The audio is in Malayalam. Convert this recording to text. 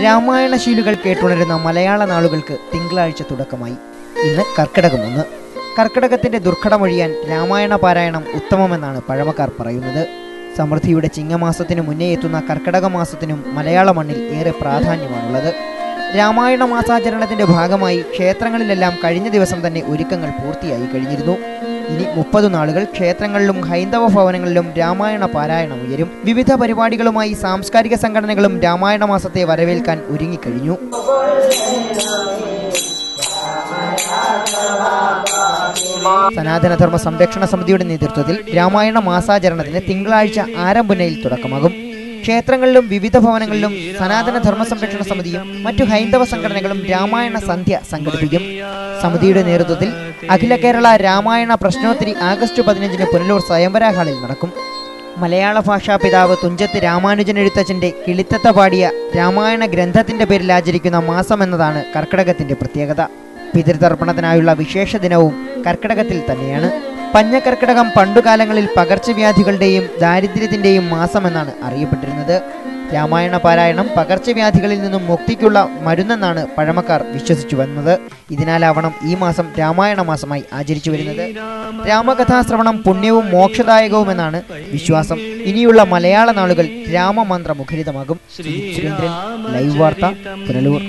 രാമായണ ശീലുകൾ കേട്ടുണരുന്ന മലയാള നാളുകൾക്ക് തിങ്കളാഴ്ച തുടക്കമായി. ഇന്ന് കർക്കിടകം 1. കർക്കിടകത്തിന്റെ ദുർഘടമൊഴിയാൻ രാമായണ പാരായണം ഉത്തമമെന്നാണ് പഴമക്കാർ പറയുന്നത്. സമൃദ്ധിയുടെ ചിങ്ങമാസത്തിനു മുന്നേ എത്തുന്ന കർക്കിടക മാസത്തിനും മലയാള മണ്ണിൽ ഏറെ പ്രാധാന്യമാണുള്ളത്. രാമായണ മാസാചരണത്തിന്റെ ഭാഗമായി ക്ഷേത്രങ്ങളിലെല്ലാം കഴിഞ്ഞ ദിവസം തന്നെ ഒരുക്കങ്ങൾ പൂർത്തിയായി കഴിഞ്ഞിരുന്നു. ഇനി 30 നാളുകൾ ക്ഷേത്രങ്ങളിലും ഹൈന്ദവ ഭവനങ്ങളിലും രാമായണ പാരായണം ഉയരും. വിവിധ പരിപാടികളുമായി സാംസ്കാരിക സംഘടനകളും രാമായണ മാസത്തെ വരവേൽക്കാൻ ഒരുങ്ങിക്കഴിഞ്ഞു. സനാതനധർമ്മ സംരക്ഷണ സമിതിയുടെ നേതൃത്വത്തിൽ രാമായണ മാസാചരണത്തിന് തിങ്കളാഴ്ച ആരംഭനയിൽ തുടക്കമാകും. ക്ഷേത്രങ്ങളിലും വിവിധ ഭവനങ്ങളിലും സനാതന ധർമ്മ സംരക്ഷണ സമിതിയും മറ്റു ഹൈന്ദവ സംഘടനകളും രാമായണ സന്ധ്യ സംഘടിപ്പിക്കും. സമിതിയുടെ നേതൃത്വത്തിൽ അഖില കേരള രാമായണ പ്രശ്നോത്തരി ആഗസ്റ്റ് 15 പുനലൂർ സ്വയംവര ഹാളിൽ നടക്കും. മലയാള ഭാഷാ പിതാവ് തുഞ്ചത്ത് രാമാനുജൻ എഴുത്തച്ഛന്റെ കിളിത്തത്ത പാടിയ രാമായണ ഗ്രന്ഥത്തിന്റെ പേരിൽ ആചരിക്കുന്ന മാസം എന്നതാണ് കർക്കിടകത്തിന്റെ പ്രത്യേകത. പിതൃതർപ്പണത്തിനായുള്ള വിശേഷ ദിനവും കർക്കിടകത്തിൽ തന്നെയാണ്. പഞ്ഞക്കർക്കിടകം പണ്ടുകാലങ്ങളിൽ പകർച്ചവ്യാധികളുടെയും ദാരിദ്ര്യത്തിന്റെയും മാസമെന്നാണ് അറിയപ്പെട്ടിരുന്നത്. രാമായണ പാരായണം പകർച്ചവ്യാധികളിൽ നിന്നും മുക്തിക്കുള്ള മരുന്നെന്നാണ് പഴമക്കാർ വിശ്വസിച്ചു വന്നത്. ഇതിനാലാവണം ഈ മാസം രാമായണ മാസമായി ആചരിച്ചു വരുന്നത്. രാമകഥാശ്രവണം പുണ്യവും മോക്ഷദായകവുമെന്നാണ് വിശ്വാസം. ഇനിയുള്ള മലയാള നാളുകൾ രാമമന്ത്ര മുഖരിതമാകും. സുരേന്ദ്രൻ, ലൈവ് വാർത്ത, പുനലൂർ.